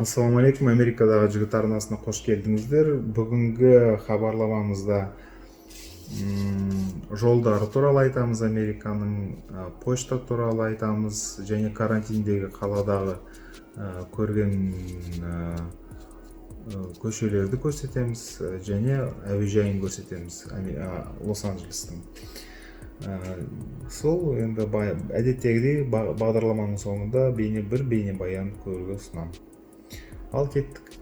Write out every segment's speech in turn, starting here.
Ассаламу алейкум, Америкадағы жігіт арнасына қош келдіңіздер. Бүгінгі хабарламамызда жолдары туралы айтамыз, Американың почта туралы айтамыз, және карантиндегі қаладағы көрген көшелерді көрсетеміз, және әуежайын көрсетеміз, Лос-Анджелестің. Сол енді әдеттегідей бағдарламаның соңында бір бейне баян көруге ұсынамын. Ал кеттік.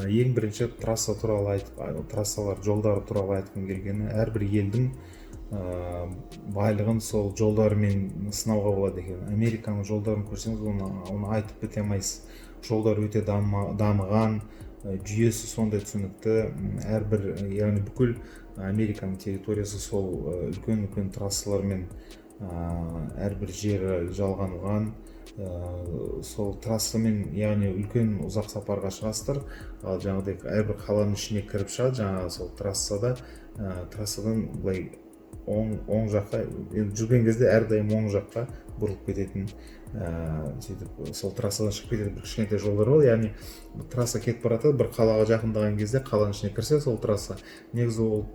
Ең бірінші трасса туралы трассалар, жолдары туралы айтқым келгені, әрбір елдің байлығын сол жолдарымен сынауға болады екен. Американың жолдарын көрсеңіз, оны айтып біте алмайсыз. Жолдар өте дамыған, жүйесі сондай түсінікті. Әрбір, яғни бүкіл Американың территориясы сол үлкен трассалармен әрбір жері жалғанған. Сол трассамен, яғни үлкен ұзақ сапарға шығасыздар, ал жаңағыдай әрбір қаланың ішіне кіріп шығады, жаңағы сол трассадан былай оң жаққа жүрген кезде әрдайым оң жаққа бұрылып кететін, сөйтіп сол трассадан шығып кететін бір кішкентай жолдар бар. Яғни трасса кетіп барады, бір қалаға жақындаған кезде қаланың ішіне кірсе сол трасса, негізі ол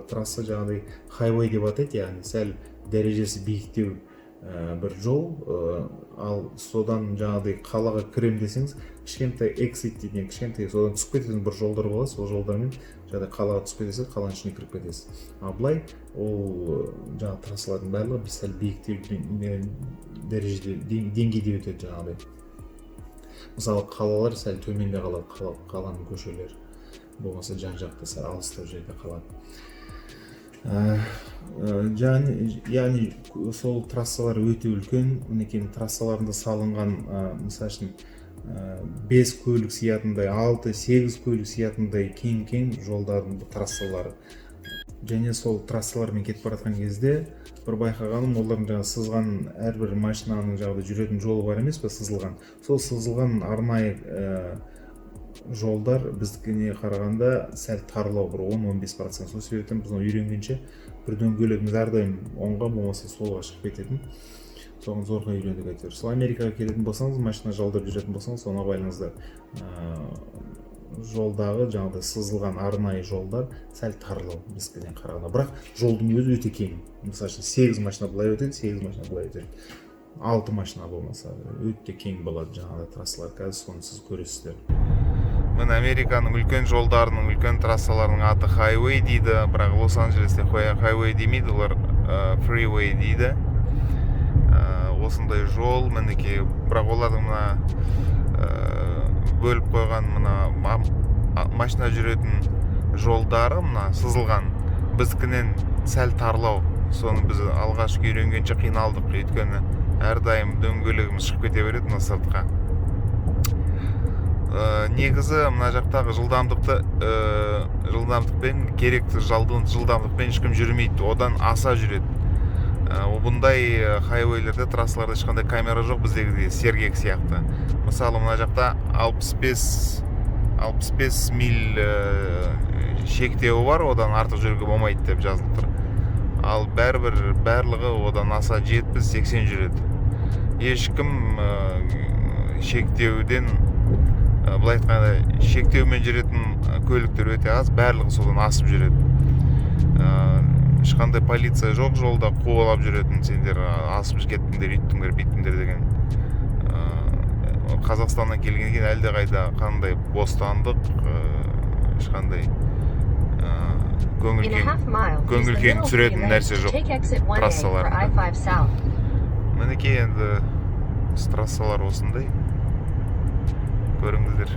трасса жаңағыдай хайвей деп атайды, яғни сәл дәрежесі биіктеу бір жол. Ал содан жаңағыдай қалаға кірем десеңіз, кішкентай эксит деген кішкентай содан түсіп кететін бір жолдар болады. Сол жолдармен жаңағыдай қалаға түсіп кетесіз, қаланың ішіне кіріп кетесіз. Ал былай ол жаңағы трассалардың барлығы сәл биіктеу дәрежеде деңгейде өтеді жаңағыдай. Мысалы қалалар сәл төменде қалады, қаланың көшелері болмаса жан-жақта сәл алыстау жерде қалады. Яғни сол трассалар өте үлкен, мінекей трассаларында салынған, мысалы үшін 5 көлік сиятындай, 6-8 көлік сиятындай кең жолдардың трассалары. Және сол трассалармен кетіп баратқан кезде бір байқағаным, олардың жаңағы сызған әрбір машинаның жаңағыдай жүретін жолы бар емес пе, сызылған. Сол сызылған арнайы жолдар біздікіне қарағанда сәл тарлау, бір 10-15%. Сол себептен біз үйренгенше бір дөңгелегіміз әрдайым оңға болмаса солға шығып кететін. Соған зорға үйрендік әйтеуір. Сол Америкаға келетін болсаңыз, машина жалдап жүретін болсаңыз, соны байлаңыздар. Жолдағы жаңағыдай сызылған арнайы жолдар сәл тарлау біздікіне қарағанда. Бірақ жолдың өзі өте кең. Мысалы үшін 8 машина былай өтеді, 8 машина былай өтеді. 6 машина болмаса өте кең болады жаңағыдай трассалар. Қазір соны сіз көресіздер. Мен Американың үлкен жолдарының, үлкен трассаларының аты хайвей дейді, бірақ Лос-Анджелесте хайвей демейді, олар фривей дейді. Осындай жол, мінекей, бірақ олардың бөліп қойған машина жүретін жолдары сызылған, біздікінен сәл тарлау. Соны біз алғаш үйренгенше қиналдық, өйткені әрдайым дөңгелегіміз шығып кете береді мына сыртқа. Негізі мына жақтағы жылдамдықпен, керекті жылдамдықпен ешкім жүрмейді, одан аса жүреді. Бұндай хайвейлерде, трассаларда ешқандай камера жоқ, біздегі сергек сияқты. Мысалы мына жақта 65 миль шектеуі бар, одан артық жүруге болмайды деп жазылып тұр. Ал барлығы одан аса 70-80 жүреді. Ешкім шектеуден, былай айтқанда, шектеумен жүретін көліктер өте аз, барлығы содан асып жүреді. Ешқандай полиция жоқ, жолда қуалап жүретін, сендер асып кеттіңдер, үйттіңдер, биттіңдер деген. Қазақстаннан келгеннен әлде қайда қандай бостандық, ешқандай көңіл кең түсіретін нәрсе жоқ трассаларында. Мінекей енді трассалар осындай. Көріңіздер.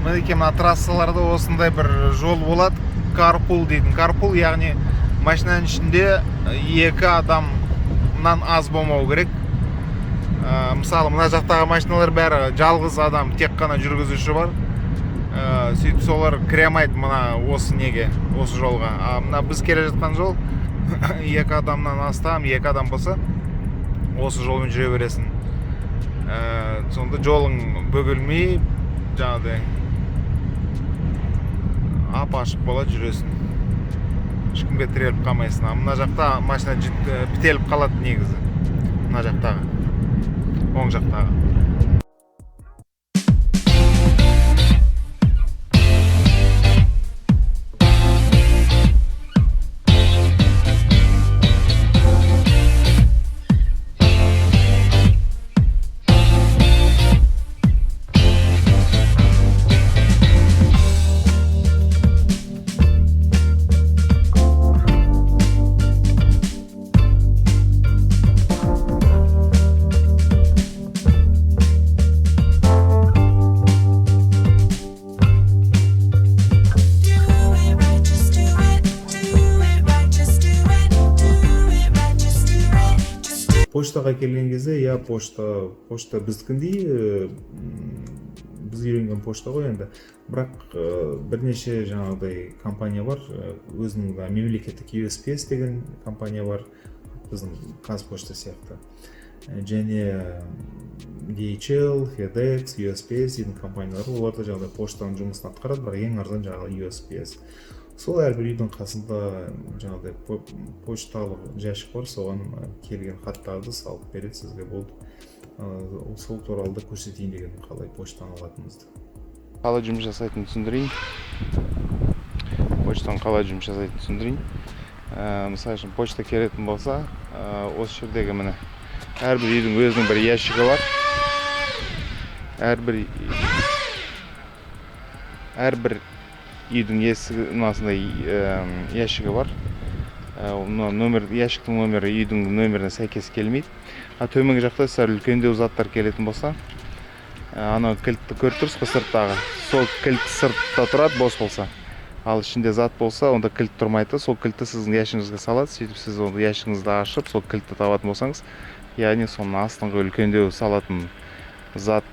Мінекей мына трассаларда осындай бір жол болады, карпул дейтін. Карпул, яғни машинаның ішінде 2 адамнан аз болмау керек. Мысалы, мына жақтағы машиналар бәрі жалғыз адам, тек қана жүргізуші бар. Сөйтіп солар кіре алмайды мына осы неге, осы жолға. Мына біз келе жатқан жол 2 адамнан астам, 2 адам болса, осы жолмен жүре бересің. Сонда жолың бөгілмей, жаңағыдай ап-ашық болады, жүресің. Ешкімге тіреліп қалмайсың. Мына жақта машина бітеліп қалады негізі. Мына жақтағы. оң жақтағы. Почтаға келген кезде, я почта біздікіндей, біз үйренген почта ғой енді. Бірақ бірнеше жаңағыдай компания бар, өзінің мемлекеттік USPS деген компания бар, біздің Қазпошта сияқты. Және DHL, FedEx, USPS деген компаниялар, оларда жаңағыдай поштаның жұмысын атқарады, бірақ ең арзан жаңағы USPS. Сол әрбір үйдің қасында жаңағыдай почталық жәшік бар, соған келген хаттарды салып береді сізге, болды. Сол туралы да көрсетейін деген, қалай поштаны алатыныңызды. Қалай жұмыс жасайтынын түсіндірейін. Почтаның қалай жұмыс жасайтынын түсіндірейін. Мысалы үшін почта келетін болса, осы жердегі міне әрбір үйдің өзінің бір ящигі бар. Әрбір үйдің есігінасында ящигі бар. Ящиктің номері үйдің нөміріне сәйкес келмейді. Төменгі жақта сәл үлкендеу заттар келетін болса, ана кілтті көріп тұрсыз ба сырттағы? Сол кілт сыртта тұрады, бос болса. Ал ішінде зат болса, онда кілт тұрмайды. Сол кілтті сіздің ящигіңізге салады. Сөйтіп сіз ол ящигіңізді ашып, сол кілтті табатын болсаңыз, яғни соның астыңғы үлкендеу салатын зат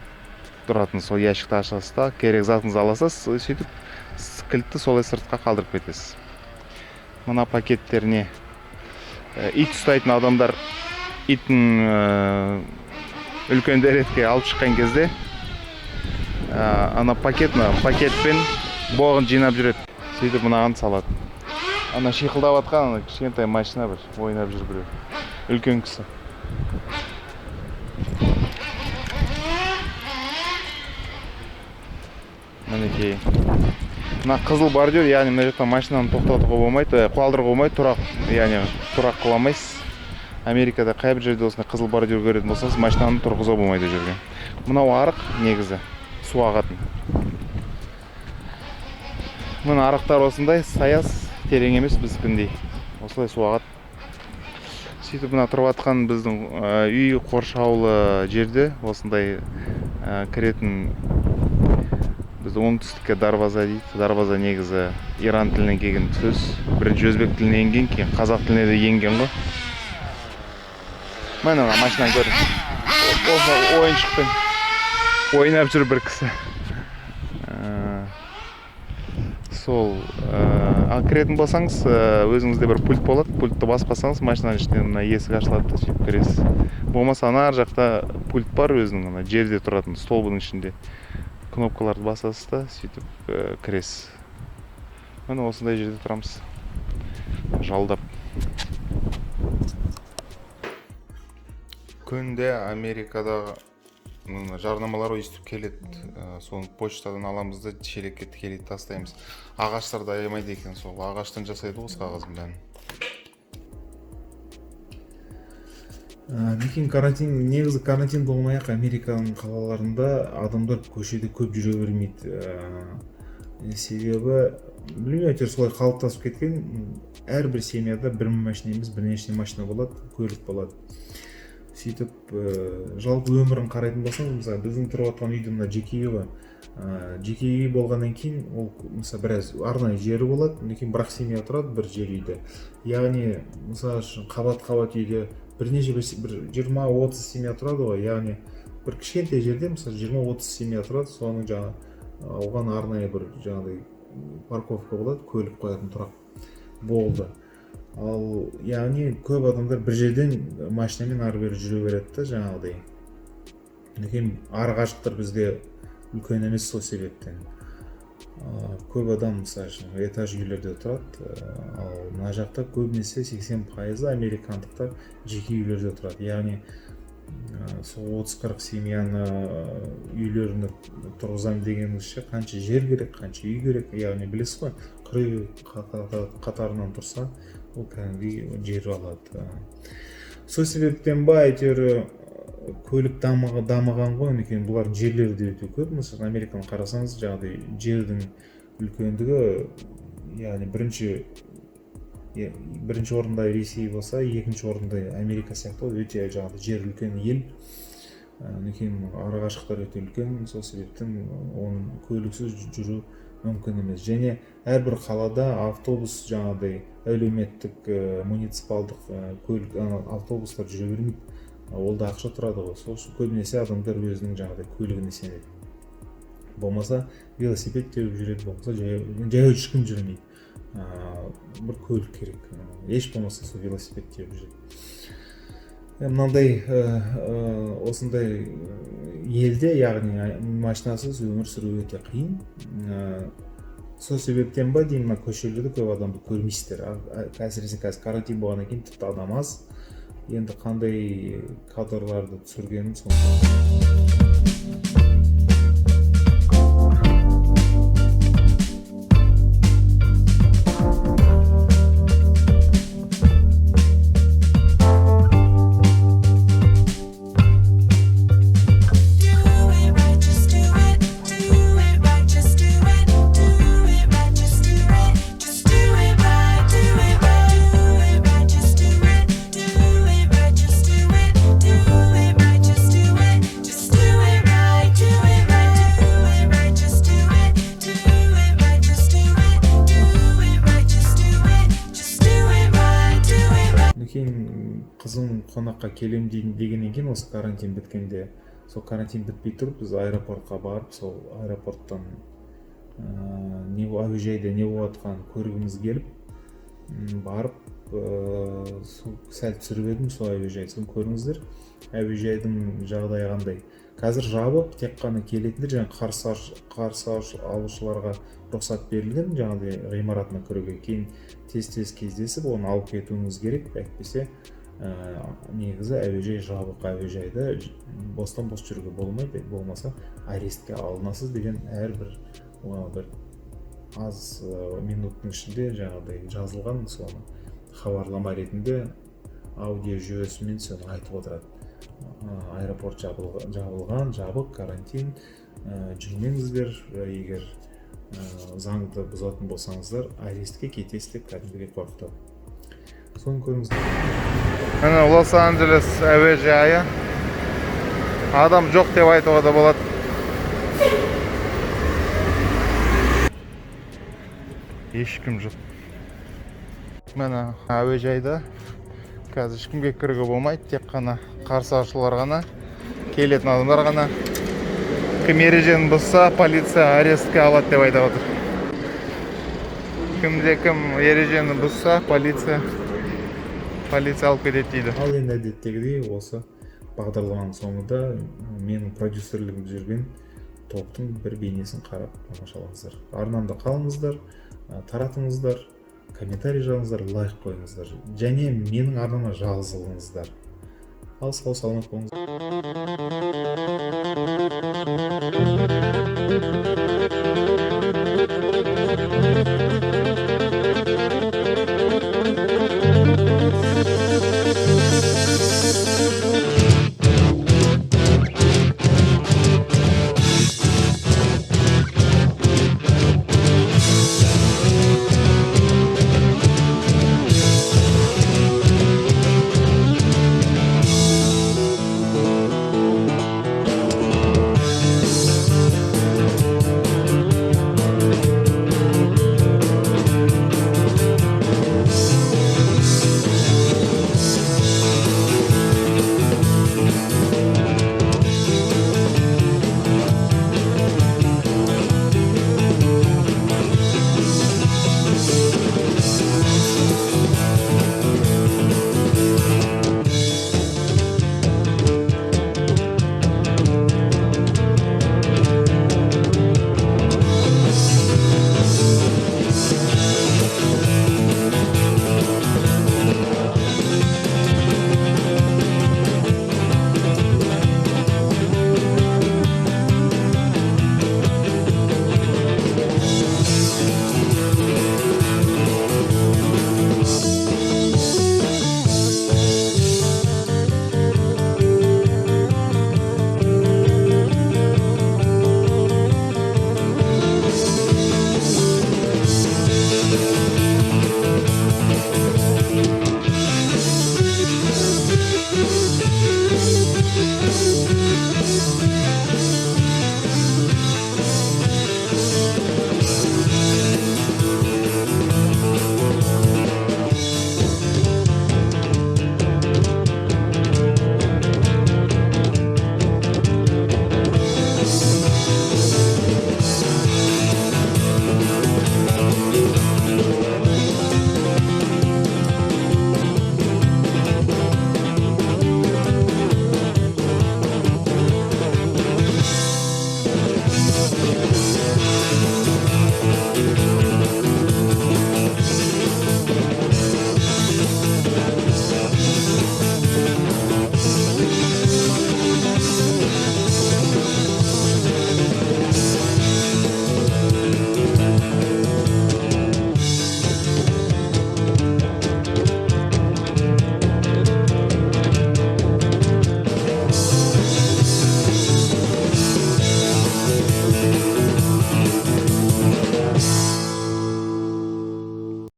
тұратын сол ящикті ашасыз да, керек затыңызды аласыз, сөйтіп кілтті солай сыртқа қалдырып кетесіз. Мына пакеттеріне ит ұстайтын адамдар итін үлкен дәретке алып шыққан кезде ана пакетпен боғын жинап жүреді. Сөйтіп мынаған салады. Ана шиқылдап атқан ана кішкентай машина бір ойнап жүр біреу. Үлкен кісі. Мінекей. Мына қызыл бордюр, яғни мына жақта машинаны тоқтатуға болмайды, қуалдыруға болмайды, тұрақ қыла алмайсыз. Америкада қай бір жерде осындай қызыл бордюр көретін болсаңыз, машинаны тұрғызуға болмайды жерге. Мынау арық негізі, су ағатын. Мына арықтар осындай саяз, терең емес біздікіндей. Осылай су ағады. Сөйтіп мына тұрып атқан біздің үй қоршаулы жерде осындай кіретін, бізді оңтүстікке дарваза дейді. Дарваза негізі Иран тілінен келген сөз. Бірінші өзбек тіліне енген, кейін қазақ тіліне де енген ғой. Мына машинаны көрдім. Осы ойыншықпен ойнап жүр бір кісі. Сол кіретін болсаңыз, өзіңізде бір пульт болады. Пультты баспасаңыз, машинаның ішінен есік ашылады да сөйтіп кіресіз. Болмаса ана ар жақта пульт бар өзінің, жерде тұратын столбының ішінде. Кнопкаларды басасыз да сөйтіп кіресіз. Міне осындай жерде тұрамыз. Жалдап. Күнде Америкадағы жарнамалар өйстіп келеді. Соны почтадан аламыз да шелекке тікелей тастаймыз. Ағаштарды аямайды екен, сол ағаштан жасайды осы қағаздың бәрін. Негізі карантин болмай-ақ Американың қалаларында адамдар көшеде көп жүре бермейді. Себебі білмеймін, әйтеуір солай қалыптасып кеткен. Әрбір семьяда бір машина емес, бірнеше машина болады, көлік болады. Сөйтіп жалпы өмірін қарайтын болсаң, мысалы біздің тұрып жатқан үйдің мына жеке үйі бар. Жеке үй болғаннан кейін ол мысалы біраз арнайы жері болады, одан кейін бір-ақ семья тұрады бір жер үйде. Яғни мысалы үшін қабат үйде бірнеше 20-30 семья тұрады ғой, яғни бір кішкентай жерде мысалы 20-30 семья тұрады, соның жаңа оған арнайы бір жаңағыдай парковка болады, көлік қоятын тұрақ болды. Ал яғни көп адамдар бір жерден машинамен ары-бері жүре береді да жаңағыдай. Кейін ары қашықтар бізде үлкен емес сол себептен. Көп адам мысалы этаж үйлерде тұрады, ал мына жақта көбінесе 80% американдықтар жеке үйлерде тұрады. Яғни сол 30-40 семьяны үйлеріне тұрғызамын дегеніңізше қанша жер керек, қанша үй керек, яғни білесіз ғой, қырық қатарынан тұрса ол кәдімгідей жер алады. Сол себептен ба әйтеуір көлік дамыған ғой, өйткені бұлардың жерлері де өте көп. Мысалы Американы қарасаңыз, жаңағыдай жердің үлкендігі, яғни бірінші орында Ресей болса, екінші орында Америка сияқты өте жаңағыдай жер үлкен ел. Өйткені арақашықтар өте үлкен, сол себептен оның көліксіз жүру мүмкін емес. Және әрбір қалада автобус, жаңағыдай әлеуметтік муниципалдық көлік автобустар жүре бермейді. Ол да ақша тұрады ғой. Сол үшін көбінесе адамдар өзінің жаңағыдай көлігіне сенеді. Болмаса велосипед теуіп жүреді, болмаса жаяу ешкім жүрмейді. Бір көлік керек. Еш болмаса сол велосипед теуіп жүреді. Мынандай осындай елде, яғни машинасыз өмір сүру өте қиын. Сол себептен ба деймін, көшелерде көп адамды көрмейсіздер. Әсіресе қазір карантин болғаннан кейін тіпті адам аз. Енді қандай кадрларды түсіргенім сонда. Қызым қонаққа келем дегеннен кейін, осы карантин біткенде, сол карантин бітпей тұрып, біз аэропортқа барып, сол аэропорттан әуежайда не болып жатқанын көргіміз келіп, барып сәл түсіріп едім сол әуежайды. Соны көріңіздер, әуежайдың жағдайы қандай. Қазір жабық, тек қана келетіндер, және қарсы алушыларға рұқсат берілген, жаңағыдай ғимаратына кіруге. Кейін тез кездесіп, оны алып кетуіңіз керек, әйтпесе негізі әуежай жабық. Әуежайда бостан бос жүруге болмайды, болмаса арестке алынасыз деген әрбір аз минуттың ішінде жаңағыдай жазылған, соны хабарлама ретінде аудио жүйесімен соны айтып отырады. Аэропорт жабылған, жабық, карантин, жүрмеңіздер, егер заңды бұзатын болсаңыздар арестке кетесіз деп кәдімгідей қорқытады. Соны көріңіздер. Міне Лос-Анджелес әуежайы. Адам жоқ деп айтуға да болады. Ешкім жоқ. Міне әуежайда қазір ешкімге кіруге болмайды, тек қана қарсы алушылар ғана, келетін адамдар ғана. Кім ережені бұзса, полиция арестке алады деп айтып отыр. Кім ережені бұзса, полиция алып кетеді дейді. Ал енді әдеттегідей осы бағдарламаның соңында менің продюсерлігімде жүрген топтың бір бейнесін қарап тамашалаңыздар. Арнамда қалыңыздар, таратыңыздар, комментарий жазыңыздар, лайк қойыңыздар. Және менің арнама жазылыңыздар. Ал сау саламат болыңыздар.